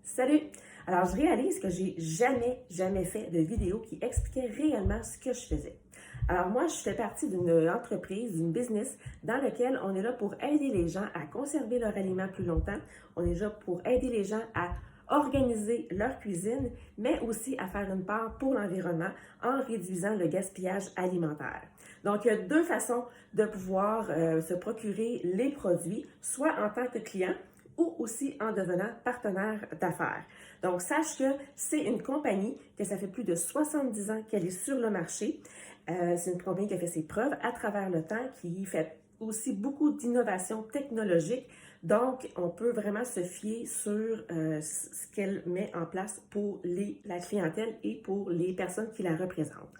Salut! Alors, je réalise que j'ai jamais fait de vidéo qui expliquait réellement ce que je faisais. Alors, moi, je fais partie d'une entreprise, d'une business dans laquelle on est là pour aider les gens à conserver leur aliment plus longtemps. On est là pour aider les gens à organiser leur cuisine, mais aussi à faire une part pour l'environnement en réduisant le gaspillage alimentaire. Donc, il y a deux façons de pouvoir se procurer les produits, soit en tant que client, ou aussi en devenant partenaire d'affaires. Donc, sache que c'est une compagnie que ça fait plus de 70 ans qu'elle est sur le marché. C'est une compagnie qui a fait ses preuves à travers le temps, qui fait aussi beaucoup d'innovations technologiques. Donc, on peut vraiment se fier sur ce qu'elle met en place pour la clientèle et pour les personnes qui la représentent.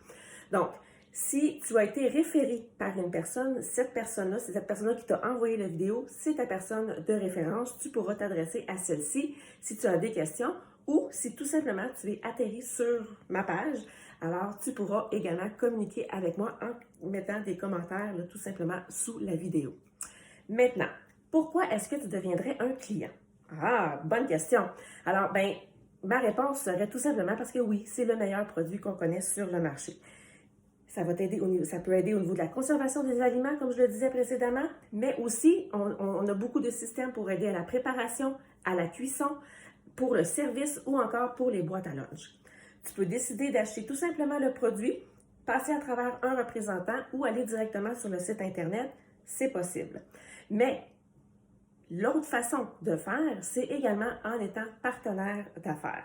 Donc, si tu as été référé par une personne, cette personne-là, c'est cette personne-là qui t'a envoyé la vidéo, c'est ta personne de référence. Tu pourras t'adresser à celle-ci si tu as des questions ou si tout simplement tu es atterri sur ma page. Alors, tu pourras également communiquer avec moi en mettant des commentaires là, tout simplement sous la vidéo. Maintenant, pourquoi est-ce que tu deviendrais un client? Ah, bonne question. Alors, ma réponse serait tout simplement parce que oui, c'est le meilleur produit qu'on connaisse sur le marché. Ça peut aider au niveau de la conservation des aliments, comme je le disais précédemment, mais aussi, on a beaucoup de systèmes pour aider à la préparation, à la cuisson, pour le service ou encore pour les boîtes à lunch. Tu peux décider d'acheter tout simplement le produit, passer à travers un représentant ou aller directement sur le site Internet, c'est possible. Mais l'autre façon de faire, c'est également en étant partenaire d'affaires.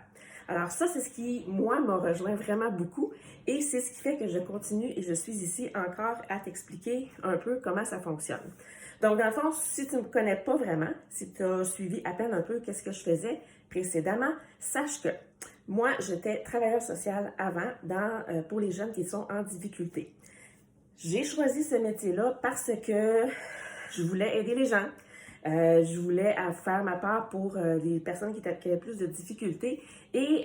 Alors ça, c'est ce qui, moi, m'a rejoint vraiment beaucoup et c'est ce qui fait que je continue et je suis ici encore à t'expliquer un peu comment ça fonctionne. Donc, dans le fond, si tu ne me connais pas vraiment, si tu as suivi à peine un peu qu'est-ce que je faisais précédemment, sache que moi, j'étais travailleuse sociale avant pour les jeunes qui sont en difficulté. J'ai choisi ce métier-là parce que je voulais aider les gens. Je voulais faire ma part pour les personnes qui avaient plus de difficultés. Et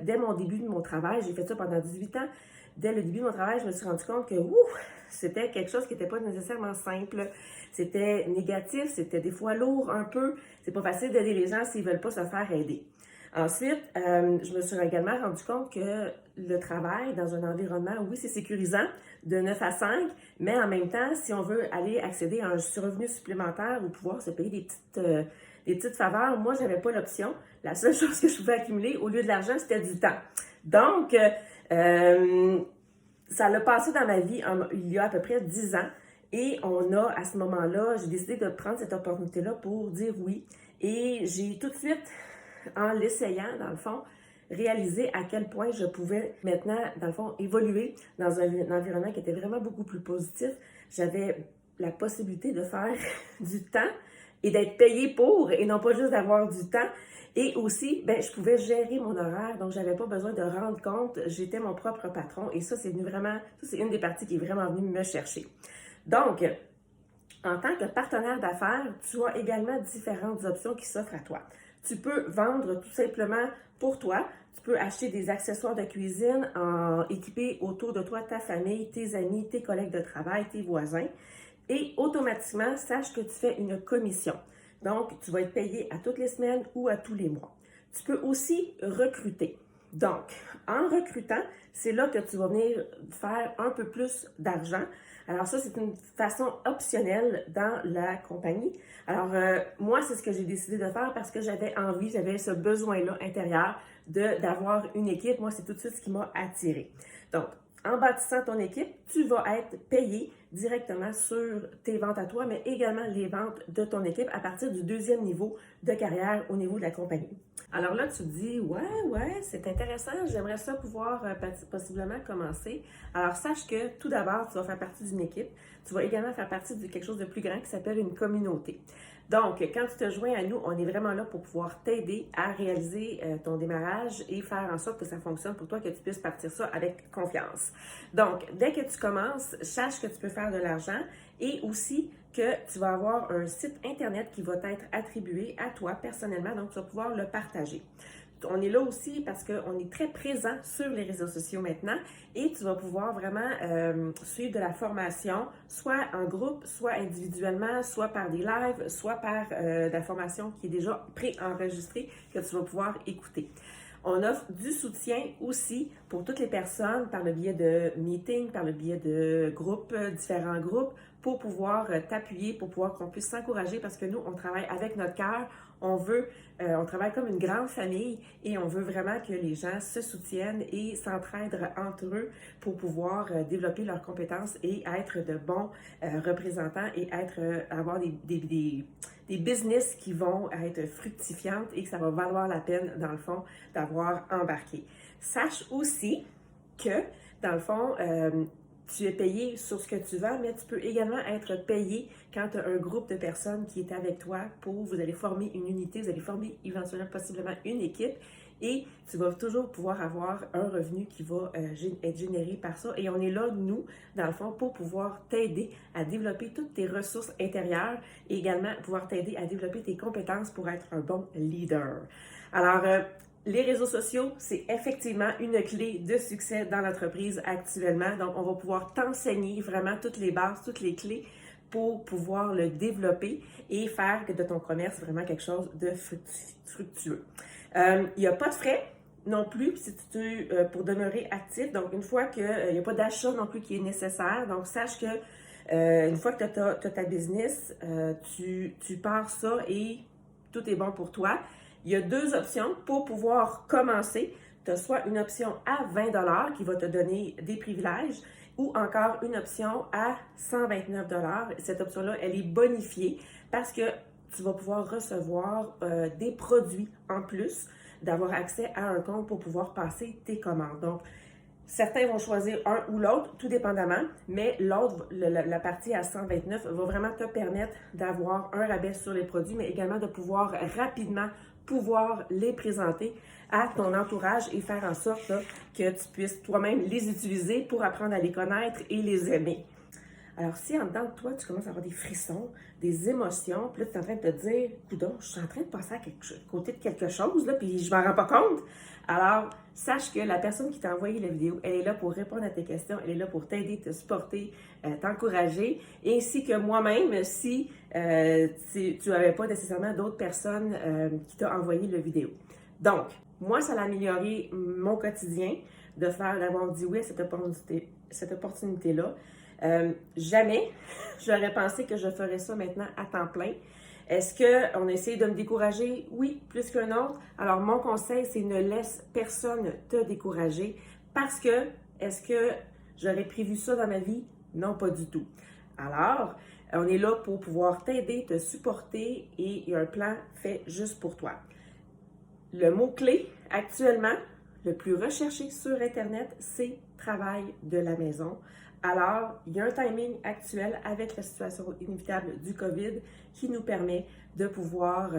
dès mon début de mon travail, j'ai fait ça pendant 18 ans, dès le début de mon travail, je me suis rendu compte que c'était quelque chose qui n'était pas nécessairement simple. C'était négatif, c'était des fois lourd un peu. C'est pas facile d'aider les gens s'ils ne veulent pas se faire aider. Ensuite, je me suis également rendu compte que le travail dans un environnement, oui, c'est sécurisant, de 9 à 5, mais en même temps, si on veut aller accéder à un revenu supplémentaire ou pouvoir se payer des petites faveurs, moi, je n'avais pas l'option. La seule chose que je pouvais accumuler au lieu de l'argent, c'était du temps. Donc, ça l'a passé dans ma vie il y a à peu près 10 ans. Et à ce moment-là, j'ai décidé de prendre cette opportunité-là pour dire oui. Et j'ai tout de suite, en l'essayant, dans le fond, réalisé à quel point je pouvais maintenant, dans le fond, évoluer dans un environnement qui était vraiment beaucoup plus positif. J'avais la possibilité de faire du temps et d'être payée pour, et non pas juste d'avoir du temps. Et aussi, je pouvais gérer mon horaire, donc j'avais pas besoin de rendre compte, j'étais mon propre patron. Et ça, c'est une des parties qui est vraiment venue me chercher. Donc, en tant que partenaire d'affaires, tu as également différentes options qui s'offrent à toi. Tu peux vendre tout simplement pour toi. Tu peux acheter des accessoires de cuisine, équiper autour de toi ta famille, tes amis, tes collègues de travail, tes voisins. Et automatiquement, sache que tu fais une commission. Donc, tu vas être payé à toutes les semaines ou à tous les mois. Tu peux aussi recruter. Donc, en recrutant, c'est là que tu vas venir faire un peu plus d'argent. Alors ça, c'est une façon optionnelle dans la compagnie. Alors, moi, c'est ce que j'ai décidé de faire parce que j'avais ce besoin-là intérieur d'avoir une équipe. Moi, c'est tout de suite ce qui m'a attirée. Donc, en bâtissant ton équipe, tu vas être payé directement sur tes ventes à toi, mais également les ventes de ton équipe à partir du deuxième niveau de carrière au niveau de la compagnie. Alors là, tu te dis, ouais, c'est intéressant, j'aimerais ça pouvoir possiblement commencer. Alors, sache que tout d'abord, tu vas faire partie d'une équipe. Tu vas également faire partie de quelque chose de plus grand qui s'appelle une communauté. Donc, quand tu te joins à nous, on est vraiment là pour pouvoir t'aider à réaliser ton démarrage et faire en sorte que ça fonctionne pour toi, que tu puisses partir ça avec confiance. Donc, dès que tu commences, sache que tu peux faire de l'argent et aussi que tu vas avoir un site Internet qui va t'être attribué à toi personnellement, donc tu vas pouvoir le partager. on est là aussi parce qu'on est très présent sur les réseaux sociaux maintenant et tu vas pouvoir vraiment suivre de la formation, soit en groupe, soit individuellement, soit par des lives, soit par de la formation qui est déjà pré-enregistrée que tu vas pouvoir écouter. On offre du soutien aussi pour toutes les personnes par le biais de meetings, par le biais de groupes, différents groupes, pour pouvoir t'appuyer, pour pouvoir qu'on puisse s'encourager parce que nous, on travaille avec notre cœur, on travaille comme une grande famille et on veut vraiment que les gens se soutiennent et s'entraident entre eux pour pouvoir développer leurs compétences et être de bons représentants et avoir des business qui vont être fructifiantes et que ça va valoir la peine, dans le fond, d'avoir embarqué. Sache aussi que, dans le fond, tu es payé sur ce que tu vends, mais tu peux également être payé quand tu as un groupe de personnes qui est avec toi vous allez former une unité, vous allez former éventuellement, possiblement une équipe et tu vas toujours pouvoir avoir un revenu qui va être généré par ça. Et on est là, nous, dans le fond, pour pouvoir t'aider à développer toutes tes ressources intérieures et également pouvoir t'aider à développer tes compétences pour être un bon leader. Alors, les réseaux sociaux, c'est effectivement une clé de succès dans l'entreprise actuellement. Donc, on va pouvoir t'enseigner vraiment toutes les bases, toutes les clés pour pouvoir le développer et faire de ton commerce vraiment quelque chose de fructueux. Il n'y a pas de frais non plus pour demeurer actif. Donc, une fois qu'il n'y a pas d'achat non plus qui est nécessaire, donc sache que une fois que tu as ta business, tu pars ça et tout est bon pour toi. Il y a deux options pour pouvoir commencer. Tu as soit une option à 20 $ qui va te donner des privilèges ou encore une option à 129 $. Cette option-là, elle est bonifiée parce que tu vas pouvoir recevoir des produits en plus, d'avoir accès à un compte pour pouvoir passer tes commandes. Donc, certains vont choisir un ou l'autre, tout dépendamment, mais l'autre, la partie à 129, va vraiment te permettre d'avoir un rabais sur les produits, mais également de pouvoir rapidement les présenter à ton entourage et faire en sorte là, que tu puisses toi-même les utiliser pour apprendre à les connaître et les aimer. Alors, si en dedans de toi, tu commences à avoir des frissons, des émotions, puis là, tu es en train de te dire, coudonc, je suis en train de passer à côté de quelque chose, là, puis je m'en rends pas compte. Alors, sache que la personne qui t'a envoyé la vidéo, elle est là pour répondre à tes questions, elle est là pour t'aider, te supporter, t'encourager, ainsi que moi-même, si tu n'avais pas nécessairement d'autres personnes qui t'ont envoyé la vidéo. Donc, moi, ça a amélioré mon quotidien d'avoir dit oui à cette opportunité-là. Jamais j'aurais pensé que je ferais ça maintenant à temps plein. Est-ce qu'on essaie de me décourager? Oui, plus qu'un autre. Alors, mon conseil, c'est ne laisse personne te décourager parce que, est-ce que j'aurais prévu ça dans ma vie? Non, pas du tout. Alors, on est là pour pouvoir t'aider, te supporter et il y a un plan fait juste pour toi. Le mot-clé actuellement, le plus recherché sur Internet, c'est travail de la maison. Alors, il y a un timing actuel avec la situation inévitable du COVID qui nous permet de pouvoir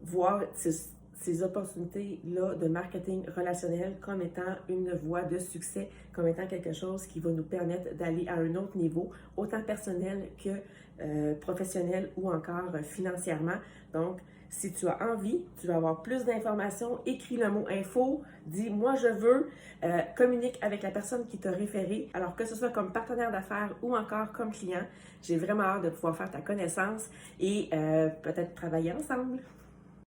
voir ces opportunités-là de marketing relationnel comme étant une voie de succès, comme étant quelque chose qui va nous permettre d'aller à un autre niveau, autant personnel que professionnel ou encore financièrement. Donc, si tu as envie, tu vas avoir plus d'informations, écris le mot info, dis moi je veux, communique avec la personne qui t'a référé, alors que ce soit comme partenaire d'affaires ou encore comme client. J'ai vraiment hâte de pouvoir faire ta connaissance et peut-être travailler ensemble.